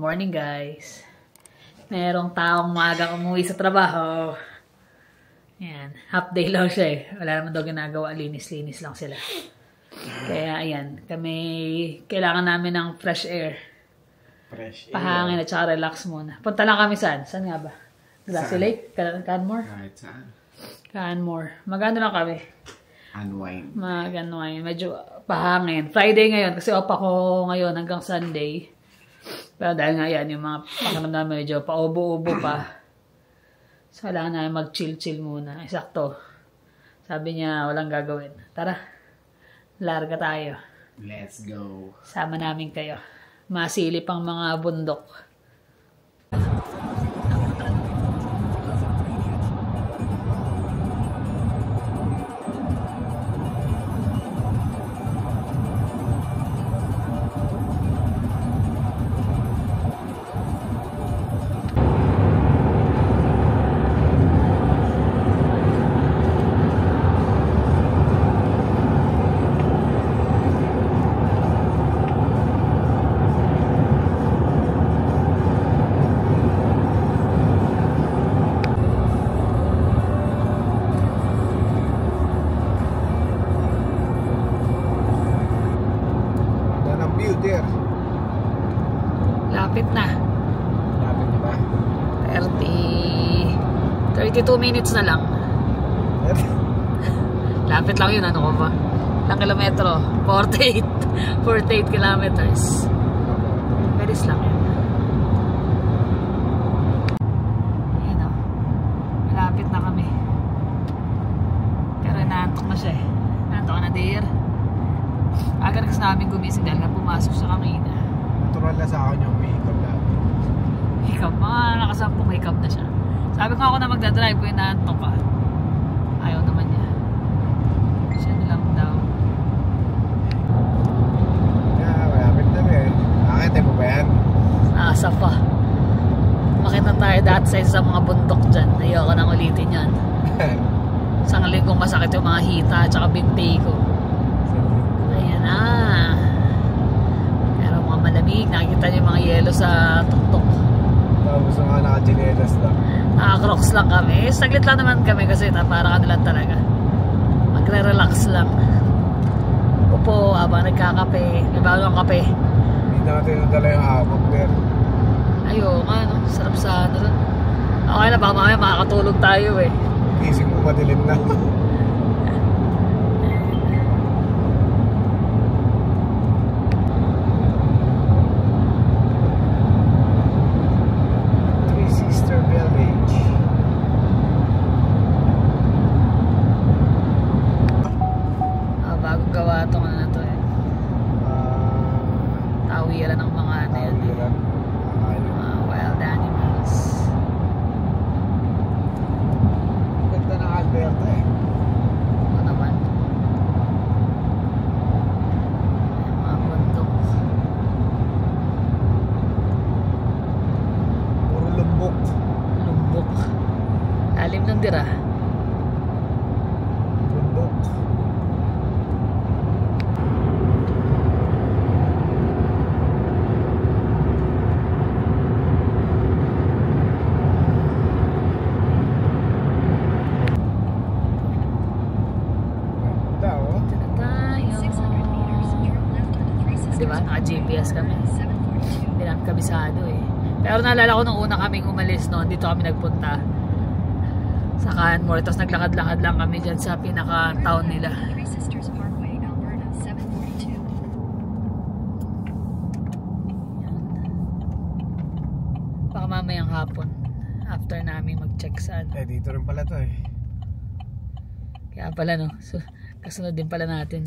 morning guys. Merong taong maaga umuwi sa trabaho. Ayan, half day lang siya eh. Wala naman daw ginagawa, linis-linis lang sila. Kaya ayan, kami kailangan namin ng fresh air. Fresh air. Pahangin at saka relax muna. Punta lang kami saan? Saan nga ba? Grassy Lake? Canmore? Kahit saan. Canmore. Magano lang kami? Unwind. Mag-unwind. Medyo pahangin. Friday ngayon kasi off ako ngayon hanggang Sunday. Pero dahil nga yan, yung mga pakiramdam medyo paubo-ubo pa. So, wala na mag-chill-chill muna. Eksakto. Sabi niya, walang gagawin. Tara, larga tayo. Let's go. Sama namin kayo. Masilip ang mga bundok. Lapit na. Lapit na ba? 32 minutes na lang. Lapit lang yun, ano ko ba? Ilang kilometro? 48 kilometers. Veris lang yun. Ayan o. Malapit na kami. Pero inaantok na siya eh. Inaantok ka na, dear. Aga na kasi namin gumising dahil nga pumasok siya kanina. Natural na sa akin yung may hikap na. Hikap? Nakasampung hikap na siya. Sabi ko ako na magdadrive ko, inaantok ka. Ayaw naman niya. Siya nilang daw. Malapit na eh. Nakakita mo ba yan? Asa pa. Makita tayo dati sa isa mga bundok dyan. Ayoko nang ulitin yan. Isang linggong masakit yung mga hita at saka binti ko. Ayan na. Pero mga malamig. Nakikita niyo yung mga yelo sa tuktok. Tapos nga naka-ginelas na. Crocs lang kami. Saglit lang naman kami kasi para kanilang talaga. Magre-relax lang. Upo habang nagkakape. May bagong kape. Hindi natin nadala yung hapok there. Ayun nga no. Sarap sa ano. Okay na baka mamaya makakatulog tayo eh. Gising mo madilim na. Alim ng dira. Bundok. Diba? Naka-GPS kami. Hindi namin kabisado eh. Pero naalala ko nung una kaming umalis noon, dito kami nagpunta sa Canmore. Tapos naglakad-lakad lang kami dyan sa pinaka-town nila. Baka mamayang hapon after namin mag-check saan. Dito rin pala to eh. Kaya pala no, so, kasunod din pala natin.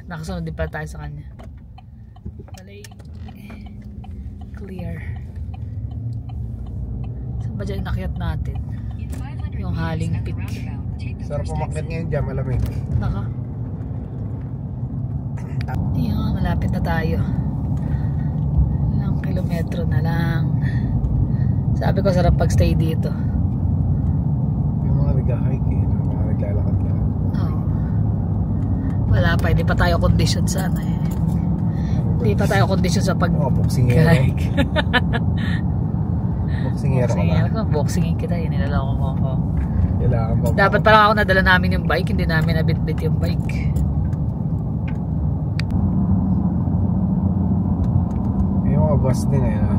Nakasunod din pala tayo sa kanya. Balay. Clear. Saan ba dyan inakyat natin? Yung Haling Peak. Sarap umakyat ngayon dyan, malamig. Naka. Ayun, malapit na tayo. Ilang kilometro na lang. Sabi ko sarap pag-stay dito. Yung mga nag-hike eh, yung mga naglalakad lang. Wala pa, hindi pa tayo condition sana eh. Hindi pa tayo kondisyon sa boxingero. Boxingero ka ba? Boxingin kita, nilalako mo ako. Kailangan ba? Dapat pala ako nadala namin yung bike, hindi namin nabit-bit yung bike. May mga bus din ah.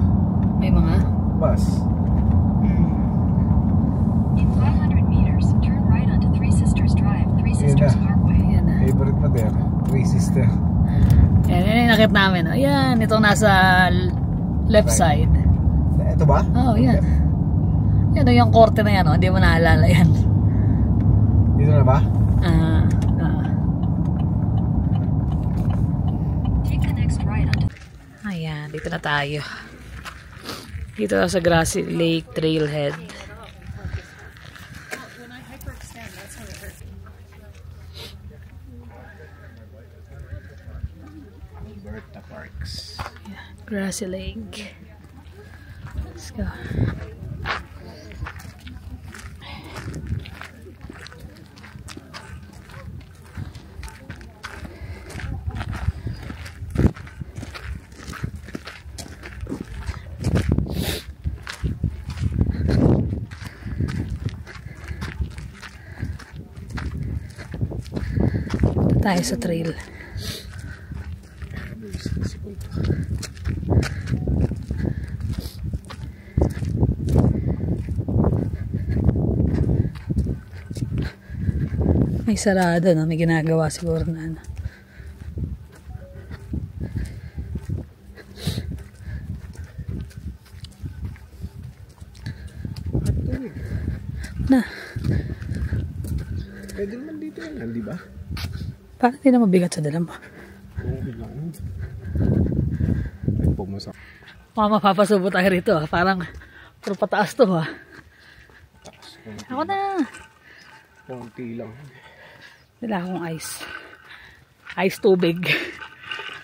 May mga? Bus. In 500 meters, turn right onto Three Sisters Drive, Three Sisters Parkway. Ayan na. Favorite pa there. Three Sisters. Yan yung nakit namin. Ayan, itong nasa left side. Ito ba? Oo, yan. Yan yung korte na yan, hindi mo naalala yan. Dito na ba? Take the next right onto... Ayan, dito na tayo. Dito na sa Grassy Lake Trailhead. Alberta Parks. Grassy Lake. Let's go. Tayo sa trail. May sarado, no? May ginagawa siguro na ano. Na. Pwede naman dito yan, di ba? Parang hindi na mabigat sa dala mo. Oo, lang. Ay, pumasak. Baka mapapasubo tayo rito, ha? Parang puro pataas to, ha? Taas. Ako na! Konti lang. Wala akong ice. Ice tubig.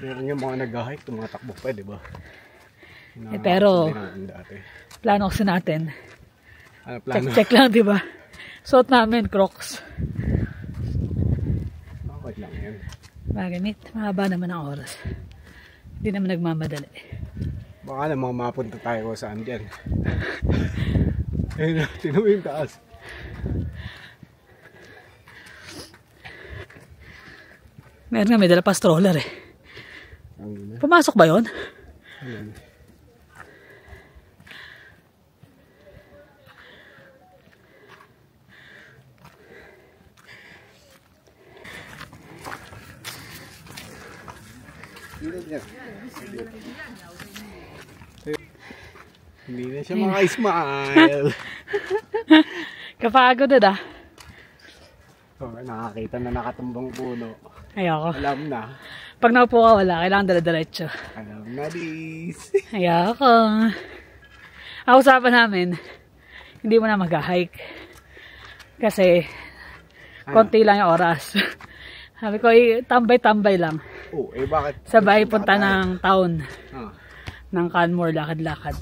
Meron yung mga nag-hike, tumatakbo pa, di ba? Pero, dati. plano kasi natin. Ano plano? Check lang, di ba? Suot namin, Crocs. Okay lang yan. Magamit. Mahaba naman ang oras. Hindi naman nagmamadali. Baka namang mapunta tayo kung saan dyan. Ayun na, tinuwi yung taas. Meron nga, may dala pa stroller eh. Pumasok ba yun? Ayun. Hindi na siya maka-smile. Kapagod na. So, nakakita na nakatumbang puno. Ayoko. Alam na. Pag naupo ka, wala. Kailangan dala-diretso. Alam na dis. Ayoko. Ang usapan namin, hindi mo na mag-hike. Kasi, konti lang yung oras. Sabi ko, tambay-tambay lang. Oh, eh bakit? Sabay punta ng town. Ah. Ng Canmore, lakad-lakad.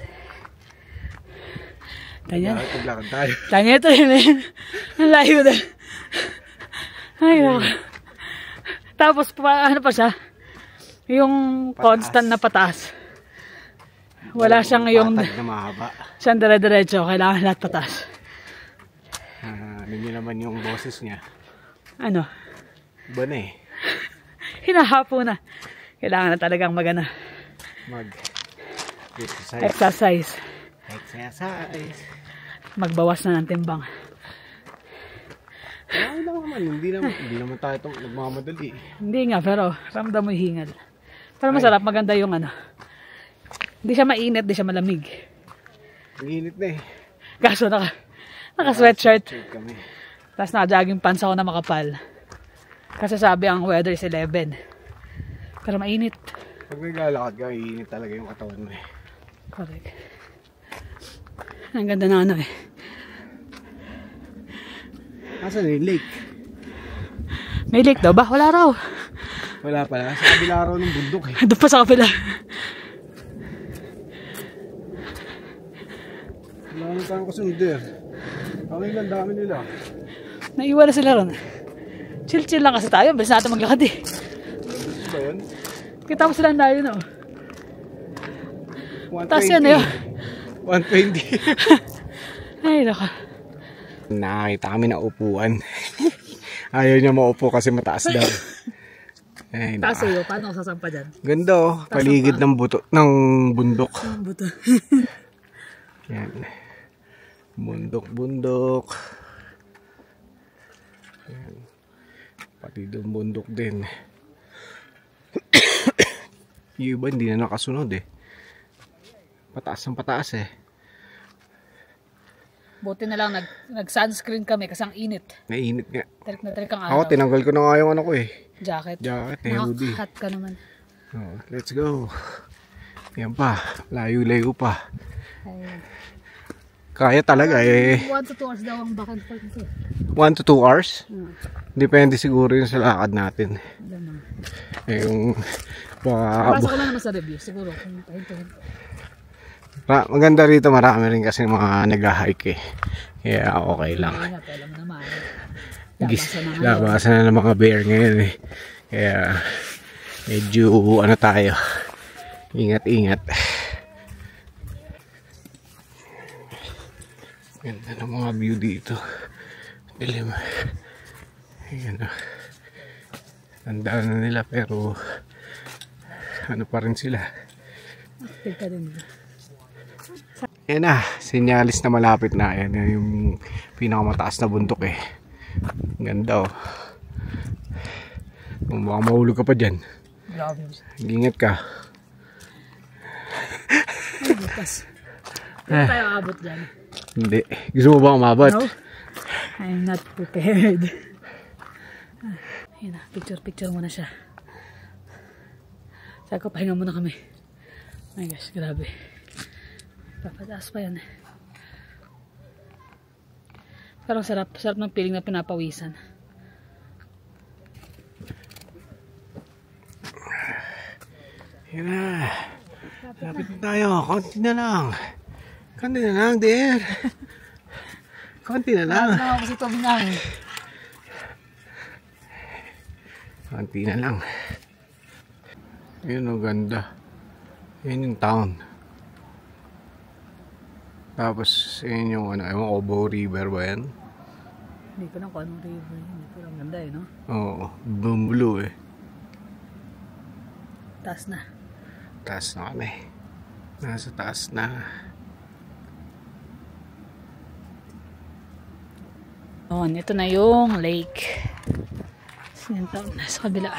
Ganyan. Paglakad tayo. Ganyan ito yun. Ang layo na. Ay, no. Tapos, ano pa siya? Yung Pataas. constant na pataas. Wala siyang yung... patag na mahaba. Siyang dire-diretso. Kailangan lahat pataas. Ano nyo naman yung boses niya? Ano? Iba na eh. Hinahapo na. Kailangan na talagang magana. Exercise. Exercise. Magbawas na ng timbang. Ay lang naman. Hindi naman tayo itong nagmamadali. Hindi nga, pero ramdam mo yung hingal. Pero masarap, maganda yung ano. Hindi siya mainit, hindi siya malamig. Ang init na eh. Kaso naka-sweatshirt. Kami. Tapos naka-jogging pants ako na makapal. Kasi sabi ang weather is 11. Pero mainit. Pag naglalakad ka, iinit talaga yung katawan mo eh. Correct. Ang ganda na ano eh. Asan yung lake? May lake daw ba? Wala raw. Wala pala. Sa kabila raw ng bundok eh. Doon pa sa kapila. Wala nang tayong kasunder. Okay lang, dami nila. Naiwan na sila ron. Chill-chill lang kasi tayo. Bilis natin maglakad eh. Ano ba yun? Kita mo sila na yun, oh. 120. Taas yan, eh. 120. Ay, naka. Nakakita kami na upuan. Ayaw niya maupo kasi mataas daw. Ay, Taas sa'yo, paano ako sasampa dyan? ganda oh. Paligid ng bundok. Ang buto. Yan. Bundok. Yan. Pati doon bundok din. Yung iba hindi na nakasunod eh. Pataas ng pataas eh. Buti na lang nag-sunscreen kami kasi ang init. Nainit nga. Tarik na tarik ang Ako araw. tinanggal ko na nga yung ano ko eh. Jacket. Jacket, hoodie. Nakakat ka naman. Oh, let's go. Yan pa. Layo-layo pa. Ay. Kaya talaga eh. 1 to 2 hours daw ang back and forth nito. 1 to 2 hours? Depende siguro yun sa lakad natin. Eh, yung Basta ko lang naman sa review. Siguro kung pahintuhin. maganda rito, marami rin kasi mga nag-hike eh. Kaya okay lang. Ingat, alam mo naman. Labasan na ng mga bear ngayon eh. Kaya medyo ano tayo. Ingat-ingat. Ganda ng mga view dito. Dilim. Ayan o. Tandaan na nila pero ano pa rin sila. Tigka din. Ayan na. Sinyalis na malapit na. Ayan yung pinakamataas na bundok eh. Ganda o. Kung baka mahulog ka pa dyan. Grabe. Ingat ka. Ay, bukas. Hindi tayo abot dyan. Hindi. Gusto mo ba umabot? No? I'm not prepared. Ayun na, picture muna siya. Sabi ko, pahinga muna kami. My gosh, grabe. Papataas pa yan. Parang sarap ng feeling na pinapawisan. Yan na. Lapit na tayo. Konti na lang, dear. Konti na lang. Ano kasi ito binang? Konti na lang. Yun o, ganda. Yan yung town. Tapos, yun yung ano, ewan ko, Bow River ba yan? Hindi ko lang kung anong river yun. Hindi ko lang ganda eh, no? Oo, blue eh. Taas na. Taas na kami. Nasa taas na. Oh, ito na yung lake. Nasa kabila.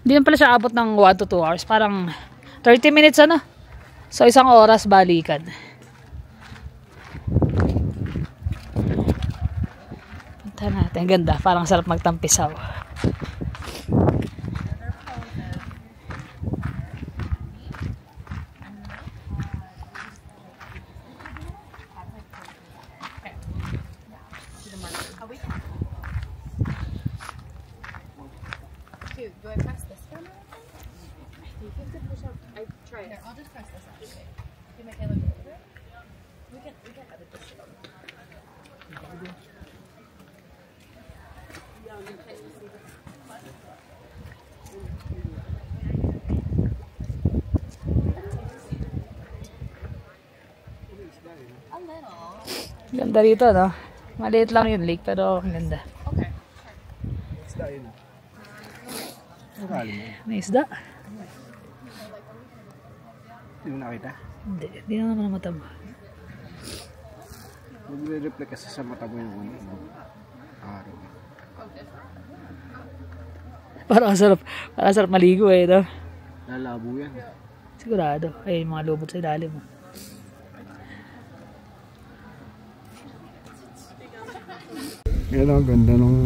Hindi na pala siya abot ng 1 to 2 hours. Parang 30 minutes ano. So, 1 oras balikan. Punta natin. Ganda. Parang sarap magtampisaw. Do I press this one? You can push up. I try it. I'll just press this up. Okay. You make it look over. We can edit this shit. A little. Ganda rito, no? Maliit lang yung lake, pero ang ganda. Okay. Isda yun. May isda? Hindi mo nakita? Hindi na naman ang mata mo. Magre-reflect kasi sa mata mo yung araw. Parang sarap maligo eh, no? Lalabo yan. Sigurado. Ay, mga lubot sa ilalim mo. Yan ang ganda ng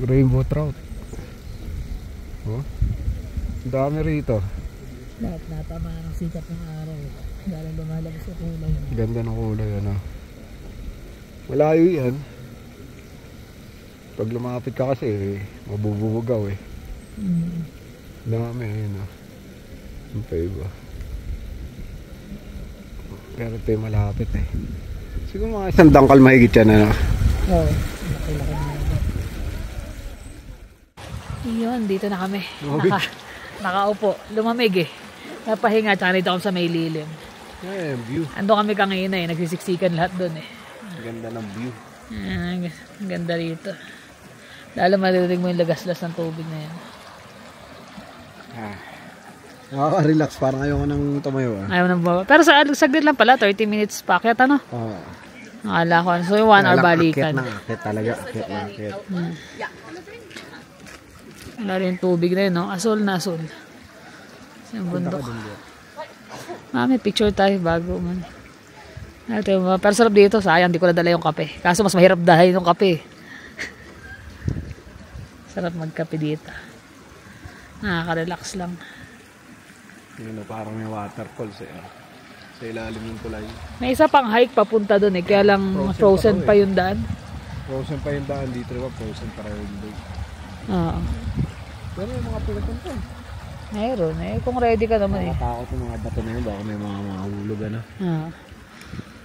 rainbow trout. Oh, dami rito. Lahat natama ng sikat ng araw. Galing lumalabas sa kulay. Ganda ng kulay, ano. Malayo yan. Pag lumapit ka kasi, mabubugaw eh. Dami, yun oh. Ang pa iba. Pero ito yung malapit eh. Siguro mga 1 dangkal mahigit yan, ano. Oo. Laki-laki na. Iyon, dito na kami. Nakaupo. Lumamig eh. Napahinga. Tsaka dito kami sa may lilim. Yeah, view. Ando kami kanina eh. Nagsisiksikan lahat doon eh. Ganda ng view. Ang ganda rito. Lalo maririnig mo yung lagaslas ng tubig na yan. Nakaka-relax. Parang ayoko nang tumayo. Ayaw na ba? Pero saglit lang pala. 30 minutes pa. Kaya ano? Oo. Nakala ko. So yung 1 hour balikan. Akit talaga. Akit. Wala rin tubig na yun, no? Asol na asol. Yung bundok. May picture tayo bago man. Pero sarap dito. Sayang, di ko nadala yung kape. Kaso mas mahirap dahil yung kape. Sarap magkape dito. Nakaka-relax lang. Yun, parang may waterfalls eh. Sa ilalim yung tulay. May isa pang hike papunta doon eh. Kaya lang frozen pa yung daan. Frozen pa yung daan dito. Diba? Frozen pa rin yung day. Oo. Pero yung mga pinapunta eh. Mayroon eh. Kung ready ka naman eh. Nakatakot yung mga bato na yun. Baka may mga hulog ano.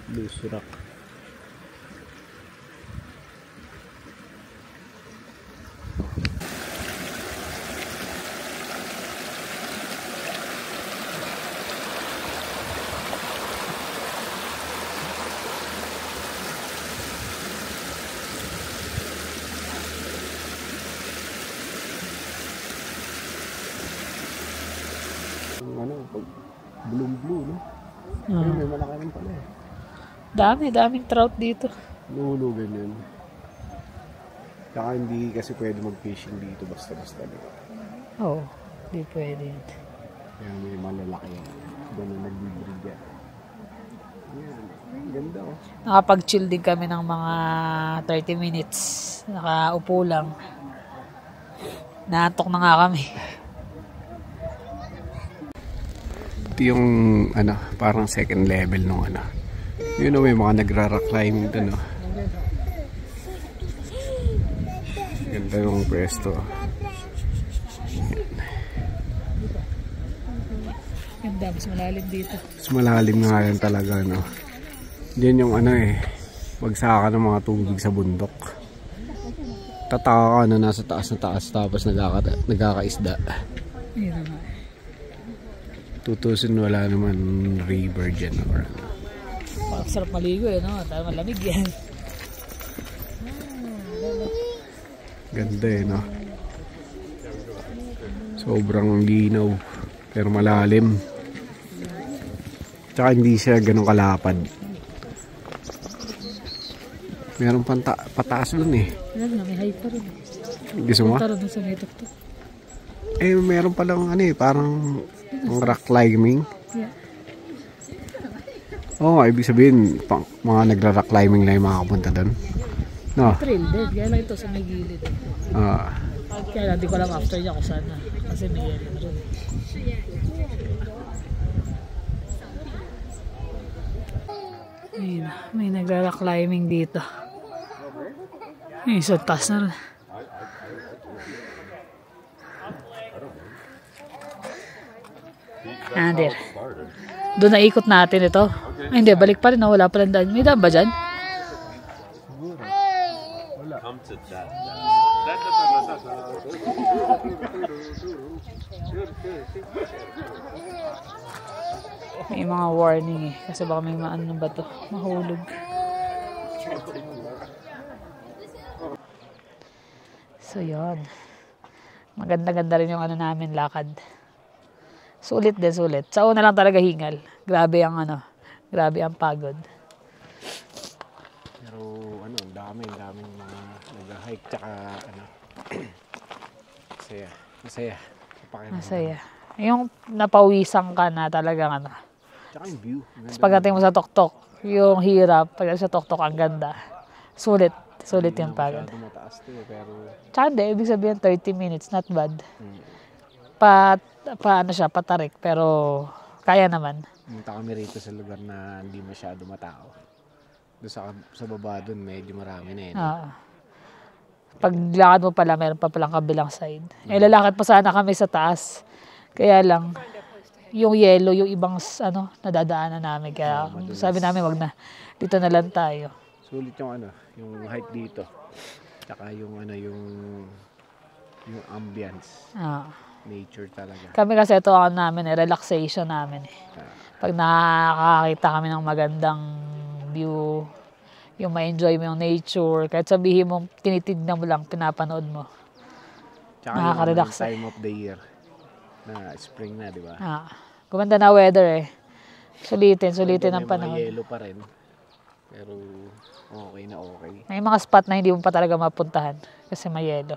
Loose rock. Blue, no? Ay, may malaki rin pala eh. Daming trout dito. Luhulugan yun. Saka hindi kasi pwede mag-fishing dito basta-basta. Oo, hindi pwede yun. Kaya may malalaki yan. Doon na nag-breed yan. Yan, ganda oh. Nakapag-chill din kami ng mga 30 minutes. Nakaupo lang. Naantok na nga kami. Yung ano, parang second level nung ano. Yun know, may mga nagra-rock climbing doon, no. Ganda yung pwesto. Ganda, mas malalim dito. Mas malalim nga yan talaga, no. Diyan yung ano eh, magsaka ng mga tubig sa bundok. Tataka ka na nasa taas na taas tapos nagkakaisda. Yun naman. Tutusin wala naman river dyan or ano. Sarap maligo eh, no? Dahil malamig yan. Ganda eh, no? Sobrang linaw pero malalim. Tsaka hindi siya ganun kalapad. Meron pataas dun eh. Alam na, may high pa rin. Gusto mo? Punta rin sa may tuktok. Eh, meron palang ano eh, parang rock climbing. Yeah. Oo, ibig sabihin, mga nagra-rock climbing lang yung makakapunta doon. No? Trail din. Kaya lang ito sa may gilid. Kaya lang, di ko alam after niya kung saan na. Kasi may yellow rin. Ayun, may nagra-rock climbing dito. Ayun, so taas na rin. There. Doon na ikot natin ito. Ay, hindi, balik pa rin. Wala pa rin daan. May daan ba dyan? May mga warning eh. Kasi baka may maano ba ito? Mahulog. So, yun. Maganda-ganda rin yung ano namin, lakad. Sulit din, sulit. Sa una lang talaga hingal. Grabe ang ano, grabe ang pagod. Pero ano, daming mga nag-hike tsaka ano. Masaya. Masaya. Yung napawisan ka na talagang ano. Tsaka yung view. Tapos pagdating mo sa tuktok, yung hirap, pagdating sa tuktok ang ganda. Sulit yung pagod. Mataas to, pero Tsaka hindi, ibig sabihin 30 minutes, not bad. Ano siya, patarik, pero kaya naman. Pumunta kami rito sa lugar na hindi masyado matao. Doon sa baba doon, medyo marami na yun. Paglakad mo pala, meron pa palang kabilang side. Lalakad pa sana kami sa taas. Kaya lang, yung yellow, yung ibang nadadaanan namin. Kaya sabi namin, wag na. Dito na lang tayo. Sulit yung yung hike dito. Tsaka yung yung ambience. Nature talaga. Kami kasi ito ang namin relaxation namin Pag nakakakita kami ng magandang view, yung ma-enjoy mo yung nature, kahit sabihin mo, tinitignan mo lang, pinapanood mo. Tsaka Nakaka-relax yung time of the year na spring na, di ba? Gumanda na weather Sulitin ang May panahon. mga yelo pa rin. Pero okay na okay. May mga spot na hindi mo pa talaga mapuntahan kasi may yelo.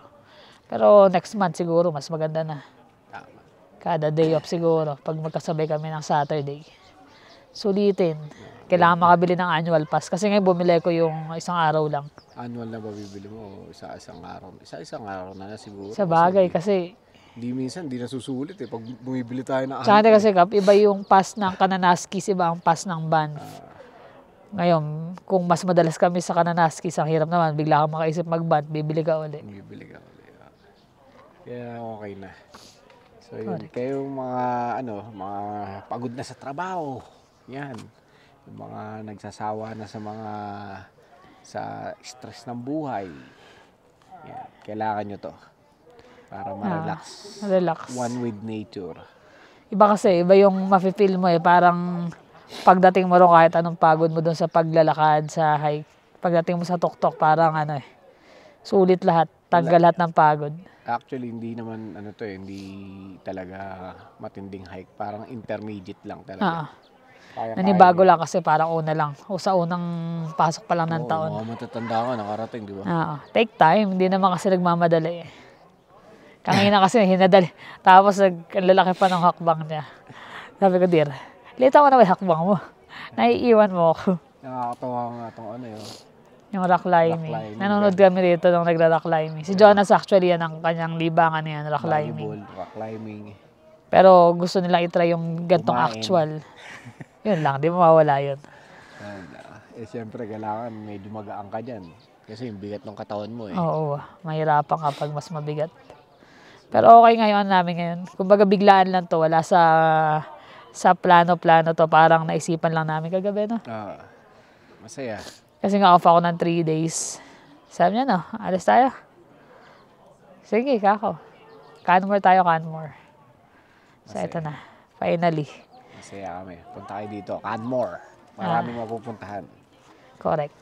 Pero next month siguro, mas maganda na. Tama. Kada day off siguro, pag magkasabay kami ng Saturday. Sulitin. Kailangan makabili ng annual pass. Kasi ngayon bumili ko yung isang araw lang. Annual na ba bibili mo? Isa-isang araw. Isa-isang araw na siguro. Sa bagay kasi, Hindi minsan, hindi nasusulit Pag bumibili tayo ng tsaka kasi Kap, iba yung pass ng Kananaskis, iba ang pass ng Banff. Ngayon, kung mas madalas kami sa Kananaskis, ang hirap naman, bigla kang makaisip mag-Banff, bibili ka ulit. Bibili ka ulit. Kaya okay na. So yun, kayong mga pagod na sa trabaho. Yan. Yung mga nagsasawa na sa stress ng buhay. Yan. Kailangan nyo to. Para ma-relax. Relax. One with nature. Iba kasi, iba yung mafe-feel mo Parang pagdating mo rin kahit anong pagod mo dun sa paglalakad, sa hike. Pagdating mo sa tuktok, parang sulit lahat. Tanggal lahat ng pagod. Actually, hindi naman hindi talaga matinding hike. Parang intermediate lang talaga. Nanibago lang kasi parang una lang. O sa unang pasok pa lang ng taon. Mga matatanda ka, nakarating, di ba? Take time. Hindi naman kasi nagmamadali Kanina kasi hinadali. Tapos ang lalaki pa ng hakbang niya. Sabi ko, dear, lito ako na may hakbang mo. Naiiwan mo ako. Nakakatawa nga itong Yung rock climbing. Nanonood kami dito nung nagra-rock climbing. Si Jonas actually yan ang kanyang libangan niyan, rock climbing. Volleyball, rock climbing. Pero gusto nilang itry yung gantong Kumain. actual. Yun lang, di mawawala yun. Siyempre, kailangan medyo magaan ka dyan. Kasi yung bigat ng katawan mo Oo, mahirapan kapag mas mabigat. Pero okay namin ngayon. Kumbaga biglaan lang to, wala sa plano-plano to. Parang naisipan lang namin kagabi, no? Masaya. Kasi nga off ako ng 3 days. Sabi niya, no, alis tayo. Sige, kako. Canmore tayo, Canmore. So, ito na. Finally. Masaya kami. Punta kayo dito. Canmore. Maraming mapupuntahan. Correct.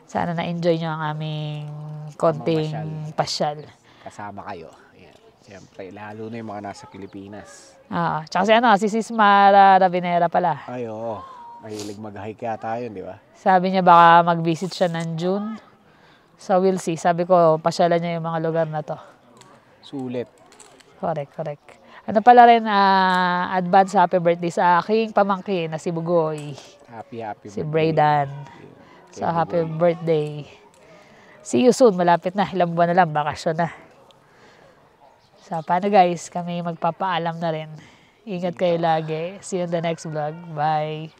Sana na-enjoy nyo ang aming konting pasyal. Kasama kayo. Ayan. Siyempre, lalo na yung mga nasa Pilipinas. Tsaka si Sis Mara Ravinera pala. Ay, oo. Mahilig mag-hike yata yun, di ba? Sabi niya baka mag-visit siya ng June. So, we'll see. Sabi ko, pasyalan niya yung mga lugar na to. Sulit. Correct. Ano pala rin, advance happy birthday sa aking pamangkin na si Bugoy. Happy birthday. Si Braydan. So, happy birthday. See you soon. Malapit na. Ilang buwan na lang. Bakasyon na. So, paano guys? Kami magpapaalam na rin. Ingat kayo lagi. See you in the next vlog. Bye.